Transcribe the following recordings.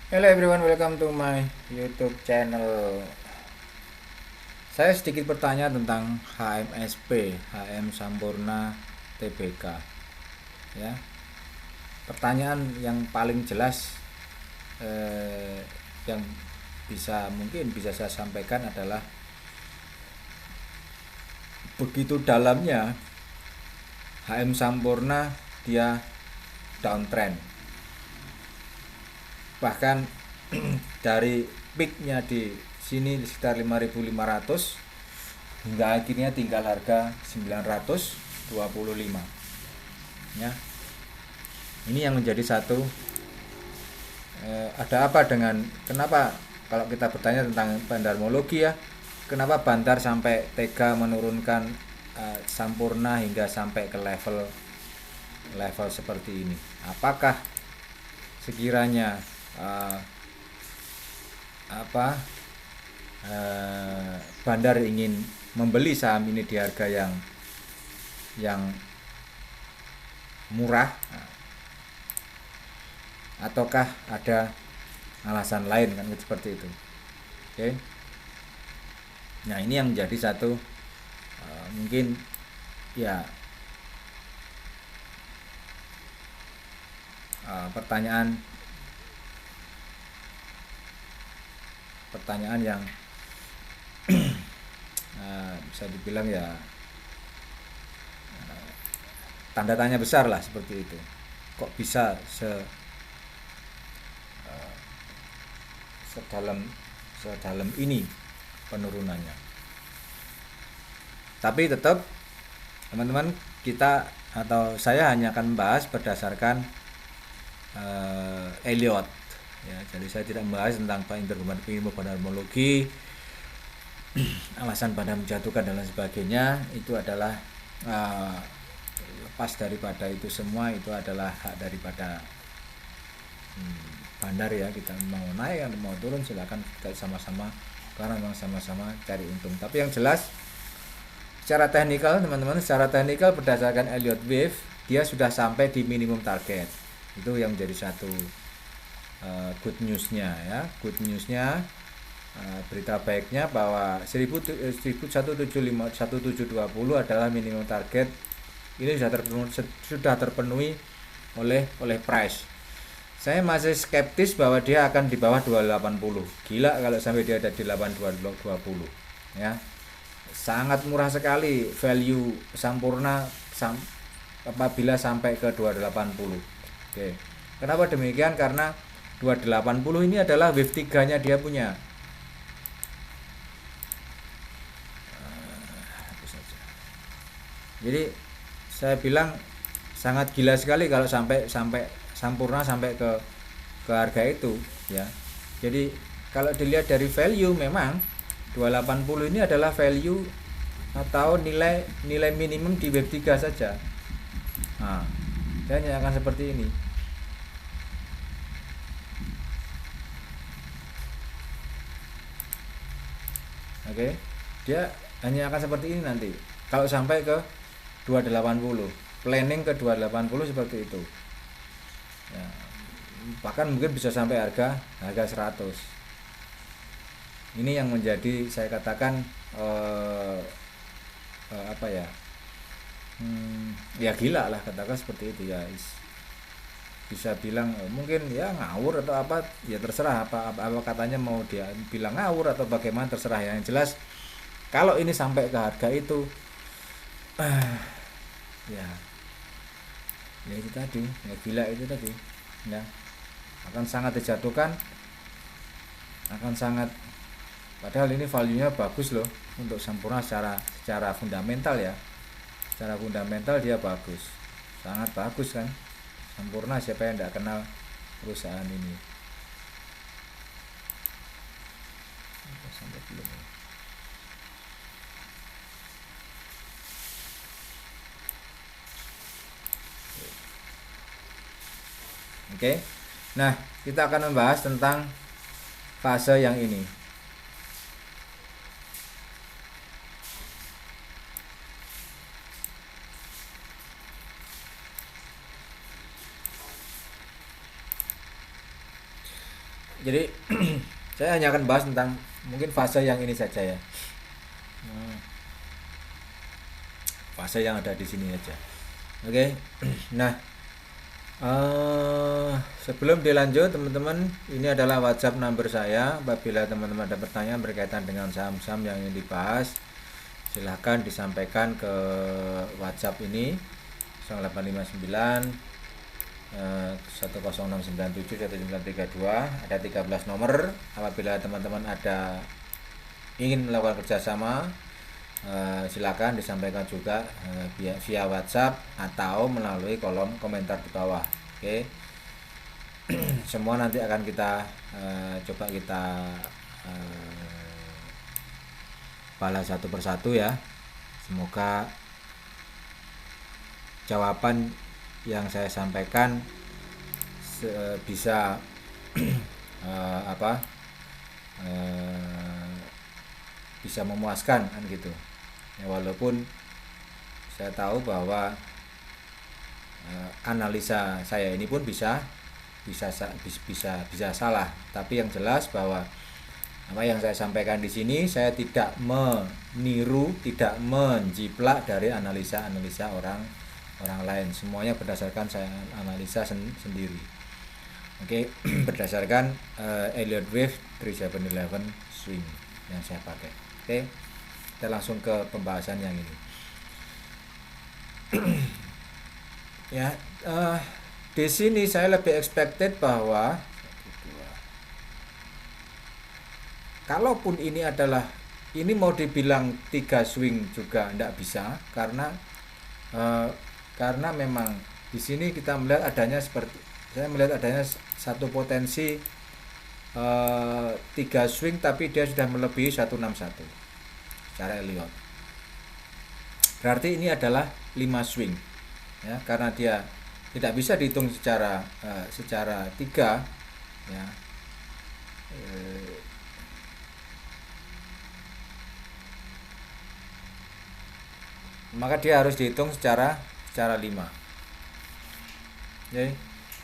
Hello everyone, welcome to my YouTube channel. Saya sedikit bertanya tentang HMSP, HM Sampurna TBK. Ya, pertanyaan yang paling jelas yang mungkin bisa saya sampaikan adalah begitu dalamnya HM Sampurna dia downtrend. Bahkan dari peaknya di sini sekitar 5.500 hingga akhirnya tinggal harga 925 ya. Ini yang menjadi satu ada apa dengan kenapa kalau kita bertanya tentang bandarmologi ya, kenapa Bandar sampai tega menurunkan Sampurna hingga sampai ke level level seperti ini? Apakah sekiranya uh, apa Bandar ingin membeli saham ini di harga yang murah, ataukah ada alasan lain kan seperti itu? Oke. Nah, ini yang menjadi satu mungkin ya pertanyaan pertanyaan yang bisa dibilang ya tanda tanya besar lah seperti itu. Kok bisa sedalam sedalam ini penurunannya? Tapi tetap teman-teman, kita atau saya hanya akan membahas berdasarkan Elliot ya. Jadi saya tidak membahas tentang ilmu bandarmologi, alasan Bandar menjatuhkan dan lain sebagainya. Itu adalah lepas daripada itu semua, itu adalah hak daripada Bandar ya. Kita mau naik atau mau turun silakan, kita sama-sama, karena memang sama-sama cari untung. Tapi yang jelas secara teknikal teman-teman, secara teknikal berdasarkan Elliott Wave dia sudah sampai di minimum target. Itu yang menjadi satu good newsnya ya. Good newsnya, berita baiknya bahwa 1720 adalah minimum target. Ini sudah terpenuhi oleh price. Saya masih skeptis bahwa dia akan di bawah 280. Gila kalau sampai dia ada di 8220 ya. Sangat murah sekali value Sampurna apabila sampai ke 280. Oke. Kenapa demikian? Karena 280 ini adalah wave 3-nya dia punya. Jadi saya bilang sangat gila sekali kalau sampai sampai Sampurna sampai ke harga itu ya. Jadi kalau dilihat dari value, memang 280 ini adalah value atau nilai nilai minimum di web 3 saja. Nah, dan yang akan seperti ini. Oke. Dia hanya akan seperti ini nanti. Kalau sampai ke 280, planning ke 280 seperti itu. Ya, bahkan mungkin bisa sampai harga 100. Ini yang menjadi saya katakan apa ya, ya gila lah, katakan seperti itu ya. Bisa bilang mungkin ya ngawur atau apa, ya terserah apa katanya, mau dia bilang ngawur atau bagaimana terserah ya. Yang jelas kalau ini sampai ke harga itu ya ya itu tadi, ya gila itu tadi ya, akan sangat dijatuhkan, akan sangat, padahal ini value nya bagus loh untuk Sampurna secara fundamental ya. Secara fundamental dia bagus, sangat bagus kan Sampurna. Siapa yang tidak kenal perusahaan ini? Sampai belum ya? Oke. Nah, kita akan membahas tentang fase yang ini. Jadi saya hanya akan bahas tentang mungkin fase yang ini saja ya. Fase yang ada di sini aja. Oke. Nah, sebelum dilanjut teman-teman, ini adalah WhatsApp number saya. Apabila teman-teman ada pertanyaan berkaitan dengan saham-saham yang ingin dibahas, silahkan disampaikan ke WhatsApp ini 0859 1069719932. Ada 13 nomor. Apabila teman-teman ada ingin melakukan kerjasama, silakan disampaikan juga via WhatsApp atau melalui kolom komentar di bawah. Oke. Semua nanti akan kita coba kita balas satu persatu ya. Semoga jawaban yang saya sampaikan bisa bisa memuaskan kan gitu ya, walaupun saya tahu bahwa analisa saya ini pun bisa salah, tapi yang jelas bahwa apa yang saya sampaikan di sini saya tidak meniru, tidak menjiplak dari analisa orang lain. Semuanya berdasarkan saya analisa sendiri. Oke, berdasarkan Elliott Wave 3711 swing yang saya pakai. Oke, kita langsung ke pembahasan yang ini. Ya, di sini saya lebih expected bahwa kalaupun ini mau dibilang 3 swing juga tidak bisa, karena memang di sini kita melihat adanya saya melihat adanya satu potensi 3 swing, tapi dia sudah melebihi 161 secara Elliott. Berarti ini adalah 5 swing ya, karena dia tidak bisa dihitung secara 3 ya. Maka dia harus dihitung secara 5. Oke,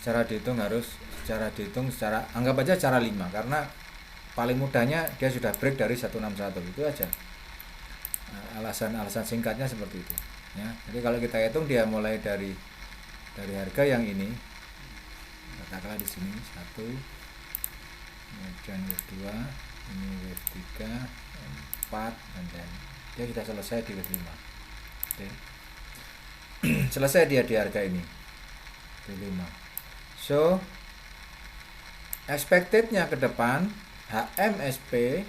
secara anggap aja secara 5, karena paling mudahnya dia sudah break dari 161 itu aja. Alasan singkatnya seperti itu ya. Jadi kalau kita hitung dia mulai dari harga yang ini, katakanlah di sini 1, kemudian wave 2, ini wave 3, 4, dan dia sudah selesai di wave 5. Oke. Selesai dia di harga ini di 5. So expectednya ke depan HMSP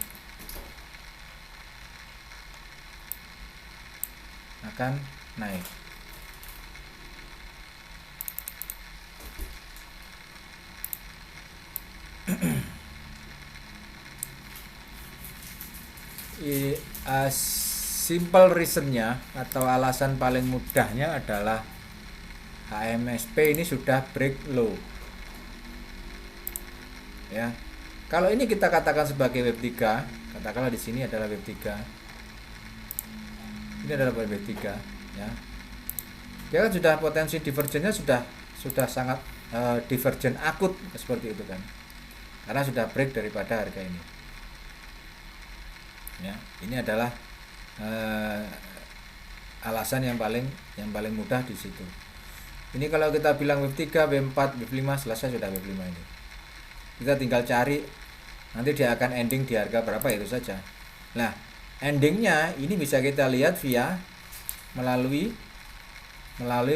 akan naik. Simple reasonnya atau alasan paling mudahnya adalah HMSP ini sudah break low ya. Kalau ini kita katakan sebagai wave 3, katakanlah di sini adalah wave 3, ini adalah wave 3 ya. Dia kan sudah potensi divergennya sudah sangat divergen akut seperti itu kan, karena sudah break daripada harga ini ya. Ini adalah alasan yang paling mudah di situ. Ini kalau kita bilang wave 3, wave 4, wave 5 selesai, sudah wave 5 ini. Kita tinggal cari nanti dia akan ending di harga berapa, itu saja. Nah, endingnya ini bisa kita lihat melalui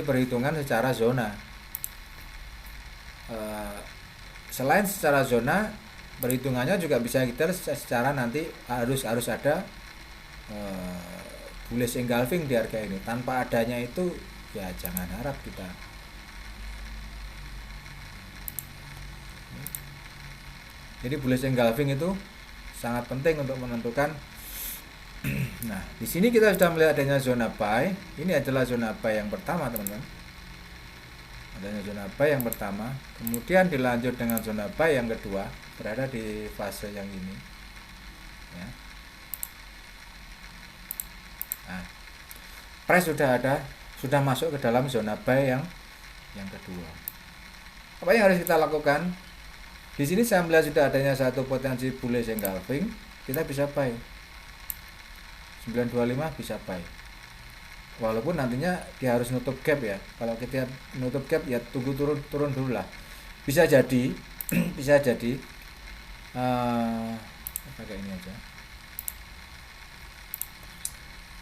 perhitungan secara zona. Selain secara zona, perhitungannya juga bisa kita secara nanti harus ada bullish engulfing di harga ini. Tanpa adanya itu ya jangan harap kita. Jadi bullish engulfing itu sangat penting untuk menentukan. Nah, di sini kita sudah melihat adanya zona buy. Ini adalah zona buy yang pertama, teman-teman. Adanya zona buy yang pertama, kemudian dilanjut dengan zona buy yang kedua, berada di fase yang ini. Ya. Nah, price sudah masuk ke dalam zona buy yang kedua. Apa yang harus kita lakukan? Di sini saya melihat sudah adanya satu potensi bullish engulfing, kita bisa buy. 925 bisa buy. Walaupun nantinya dia harus nutup gap ya. Kalau kita nutup gap ya tunggu turun dulu lah. Bisa jadi bisa jadi pakai ini aja.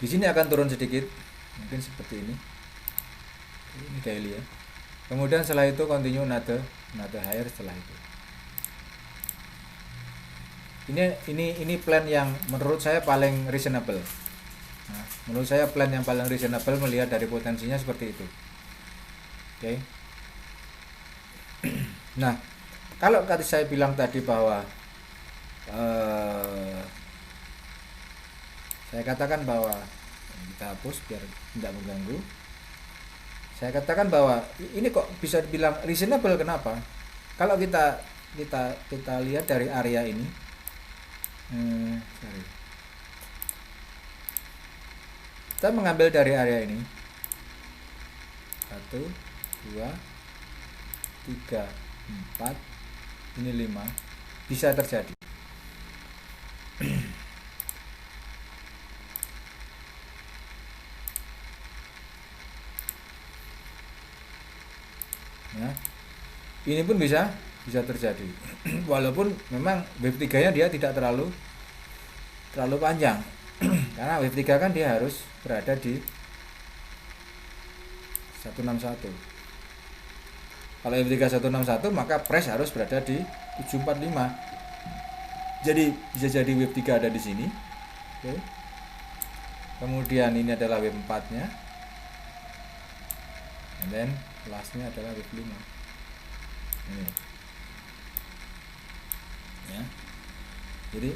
Di sini akan turun sedikit, mungkin seperti ini. Ini daily ya. Kemudian setelah itu continue another higher setelah itu. Ini plan yang menurut saya paling reasonable. Nah, menurut saya plan yang paling reasonable melihat dari potensinya seperti itu. Oke. Nah, kalau tadi saya bilang tadi bahwa saya katakan bahwa kita hapus biar tidak mengganggu. Saya katakan bahwa ini kok bisa dibilang reasonable, kenapa? Kalau kita lihat dari area ini, kita mengambil dari area ini 1, 2, 3, 4, ini 5, bisa terjadi. Ya, ini pun bisa terjadi. Walaupun memang wave 3 nya dia tidak terlalu panjang. Karena wave 3 kan dia harus berada di 161. Kalau wave 3 161 maka price harus berada di 745. Jadi bisa jadi wave 3 ada di sini. Oke. Kemudian ini adalah wave 4 nya. And then lastnya adalah wave 5. Ini. Ya. Jadi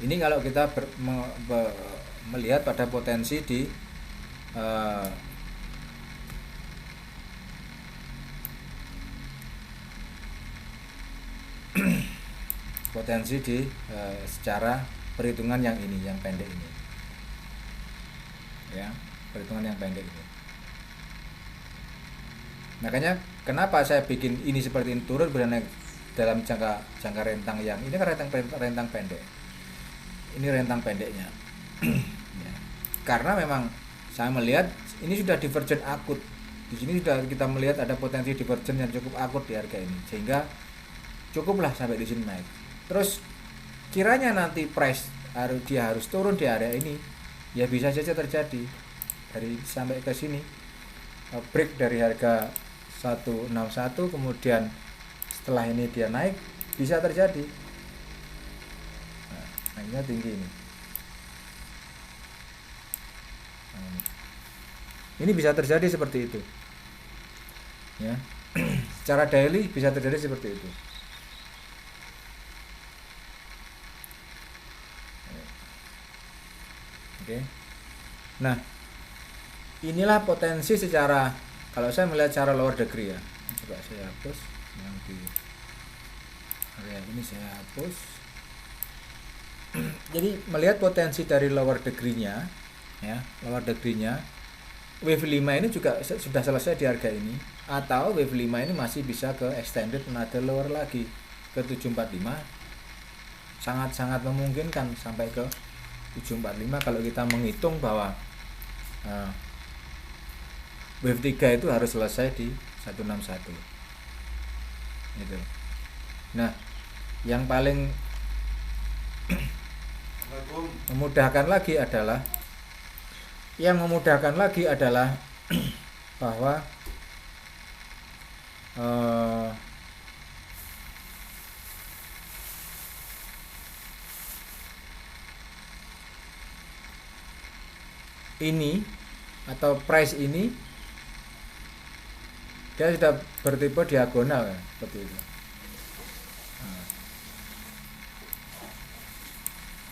ini kalau kita melihat pada potensi di potensi di secara perhitungan yang ini, yang pendek ini, ya, perhitungan yang pendek ini. Makanya kenapa saya bikin ini seperti ini, turun berada dalam jangka rentang yang ini kan rentang pendek. Ini rentang pendeknya. Ya. Karena memang saya melihat ini sudah divergen akut. Di sini sudah kita melihat ada potensi divergen yang cukup akut di harga ini, sehingga cukuplah sampai di sini naik. Terus kiranya nanti price dia harus turun di area ini, ya bisa saja terjadi dari sampai ke sini, break dari harga 161, kemudian setelah ini dia naik, bisa terjadi. Nah, naiknya tinggi ini. Ini bisa terjadi seperti itu. Ya. Secara daily bisa terjadi seperti itu. Oke. Nah, inilah potensi secara, kalau saya melihat secara lower degree ya. Coba saya hapus yang di area ini, saya hapus. Jadi melihat potensi dari lower degree-nya, ya, lower degree-nya, wave 5 ini juga sudah selesai di harga ini, atau wave 5 ini masih bisa ke extended another lower lagi ke 745. Sangat-sangat memungkinkan sampai ke 745 kalau kita menghitung bahwa wave 3 itu harus selesai di 161 gitu. Nah, yang paling memudahkan lagi adalah bahwa ini atau price ini dia sudah bertipe diagonal ya, seperti itu.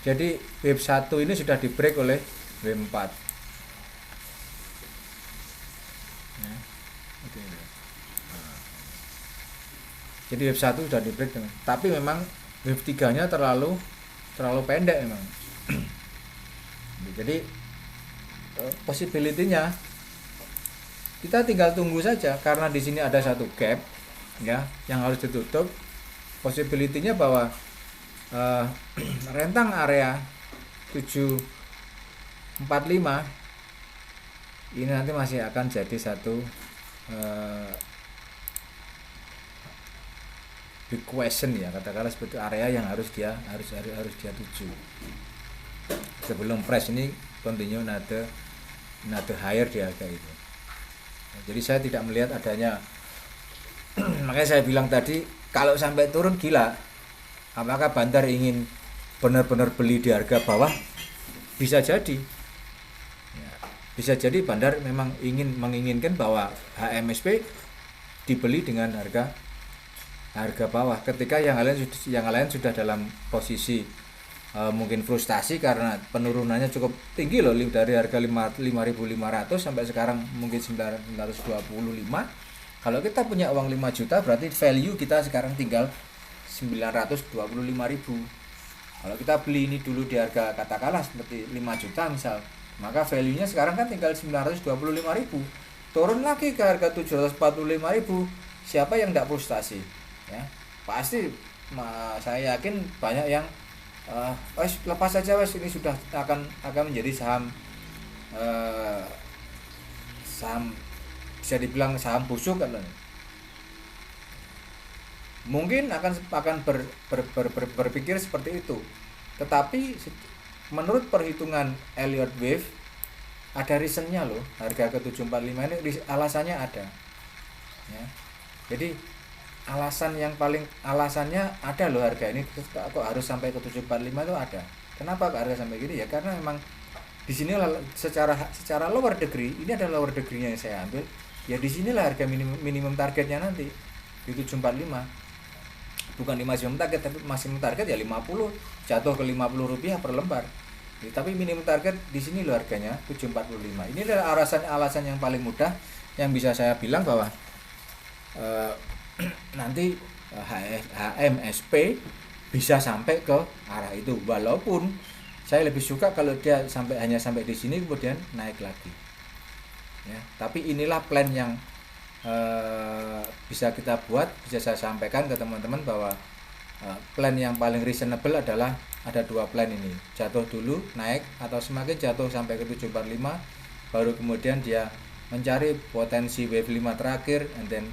Jadi wave 1 ini sudah di break oleh wave 4 ya, jadi wave 1 sudah di break, tapi memang wave 3 nya terlalu pendek memang. Jadi possibility-nya kita tinggal tunggu saja karena di sini ada satu gap ya yang harus ditutup. Possibility-nya bahwa rentang area 745 ini nanti masih akan jadi satu big question ya, katakanlah seperti area yang harus dia tuju sebelum price ini continue another higher di harga itu. Jadi saya tidak melihat adanya makanya saya bilang tadi kalau sampai turun gila, apakah Bandar ingin benar-benar beli di harga bawah? Bisa jadi ya, bisa jadi Bandar memang menginginkan bahwa HMSP dibeli dengan harga bawah ketika yang lain sudah dalam posisi mungkin frustasi karena penurunannya cukup tinggi loh, dari harga 5.500 sampai sekarang mungkin 925. Kalau kita punya uang 5 juta berarti value kita sekarang tinggal 925.000. Kalau kita beli ini dulu di harga katakanlah seperti 5 juta misal, maka value-nya sekarang kan tinggal 925.000. Turun lagi ke harga 745.000. Siapa yang tidak frustasi? Ya, pasti saya yakin banyak yang lepas saja wes, ini sudah akan menjadi saham bisa dibilang saham busuk kan. Mungkin akan berpikir seperti itu. Tetapi menurut perhitungan Elliott Wave ada reasonnya loh, harga ke 745 ini alasannya ada. Ya. Jadi alasannya ada loh, harga ini kok harus sampai ke 745 itu ada. Kenapa kok harga sampai gini? Ya karena memang di sini secara lower degree, ini ada lower degree-nya yang saya ambil. Ya di sinilah harga minimum targetnya nanti di 745. Bukan di maksimum target, tapi maksimum target ya 50, jatuh ke 50 rupiah per lembar. Ya, tapi minimum target di sini loh harganya 745. Ini adalah alasan yang paling mudah yang bisa saya bilang bahwa nanti HMSP bisa sampai ke arah itu, walaupun saya lebih suka kalau dia hanya sampai di sini kemudian naik lagi ya. Tapi inilah plan yang bisa kita buat, bisa saya sampaikan ke teman-teman bahwa plan yang paling reasonable adalah ada dua plan ini, jatuh dulu naik atau semakin jatuh sampai ke 745 baru kemudian dia mencari potensi wave 5 terakhir and then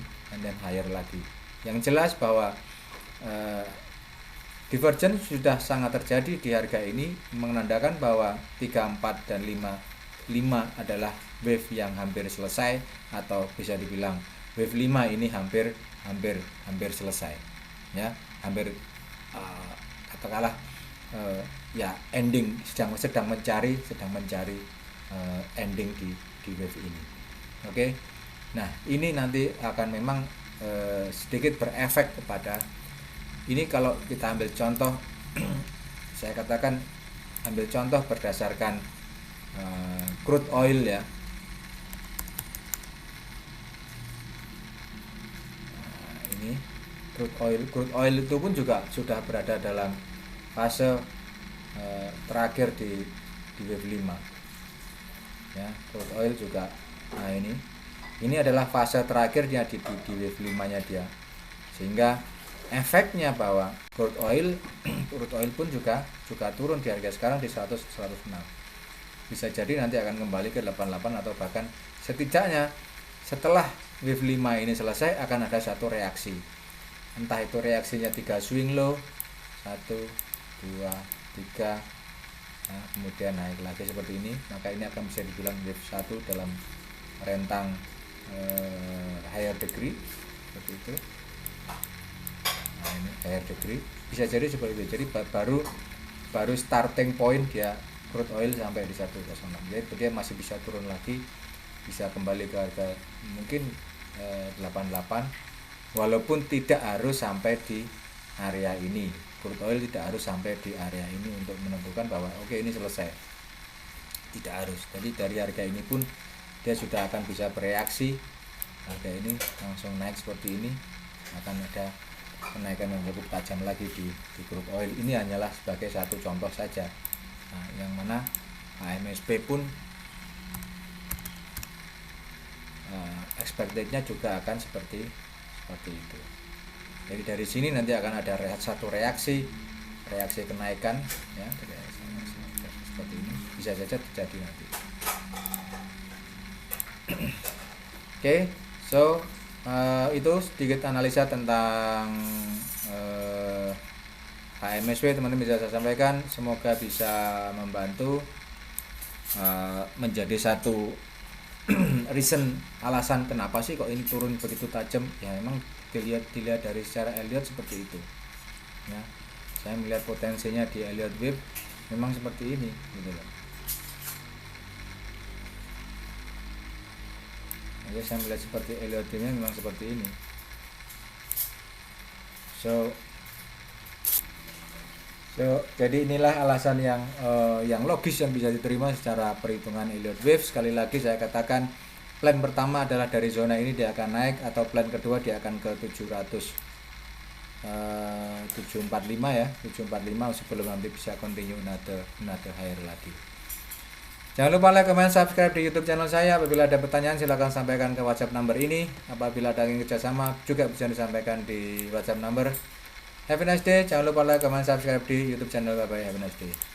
higher lagi. Yang jelas bahwa divergence sudah sangat terjadi di harga ini, menandakan bahwa 3, 4 dan 5 adalah wave yang hampir selesai, atau bisa dibilang wave 5 ini hampir selesai ya, hampir katakanlah ya ending, sedang mencari ending di wave ini. Oke. Nah, ini nanti akan memang sedikit berefek kepada ini. Kalau kita ambil contoh saya katakan ambil contoh berdasarkan crude oil ya. Ini crude oil itu pun juga sudah berada dalam fase terakhir di wave 5 ya. Crude oil juga, nah ini adalah fase terakhirnya di wave 5 nya dia, sehingga efeknya bahwa crude oil pun juga turun di harga sekarang di 106. Bisa jadi nanti akan kembali ke 88 atau bahkan setidaknya setelah wave 5 ini selesai akan ada satu reaksi. Entah itu reaksinya 3 swing low, 1, 2, 3, nah, kemudian naik lagi seperti ini, maka ini akan bisa dibilang wave 1 dalam rentang higher degree seperti itu. Nah, ini higher degree bisa jadi seperti itu. Jadi baru starting point dia crude oil sampai di 106. Jadi dia masih bisa turun lagi, bisa kembali ke harga mungkin 88, walaupun tidak harus sampai di area ini. Crude oil tidak harus sampai di area ini untuk menentukan bahwa oke, ini selesai. Tidak harus. Jadi dari harga ini pun dia sudah akan bisa bereaksi. Harga ini langsung naik seperti ini, akan ada kenaikan yang cukup tajam lagi di crude oil. Ini hanyalah sebagai satu contoh saja. Nah, yang mana HMSP pun expected-nya juga akan seperti itu. Jadi dari sini nanti akan ada satu reaksi kenaikan ya, seperti ini bisa saja terjadi nanti. Oke, so itu sedikit analisa tentang HMSW teman-teman bisa saya sampaikan, semoga bisa membantu menjadi satu reason, alasan kenapa sih kok ini turun begitu tajam. Ya memang dilihat dari secara Elliott seperti itu ya, saya melihat potensinya di Elliott Wave memang seperti ini gitu loh. Jadi saya melihat seperti Elliott Wave memang seperti ini. So jadi inilah alasan yang logis yang bisa diterima secara perhitungan Elliott Wave. Sekali lagi saya katakan, plan pertama adalah dari zona ini dia akan naik, atau plan kedua dia akan ke 745 ya, 745 sebelum nanti bisa continue another higher lagi. Jangan lupa like, comment, subscribe di YouTube channel saya. Apabila ada pertanyaan silahkan sampaikan ke WhatsApp number ini. Apabila ada ingin kerjasama juga bisa disampaikan di WhatsApp number. Have a nice day. Jangan lupa like, comment, subscribe di YouTube channel. Bye bye. Have a nice day.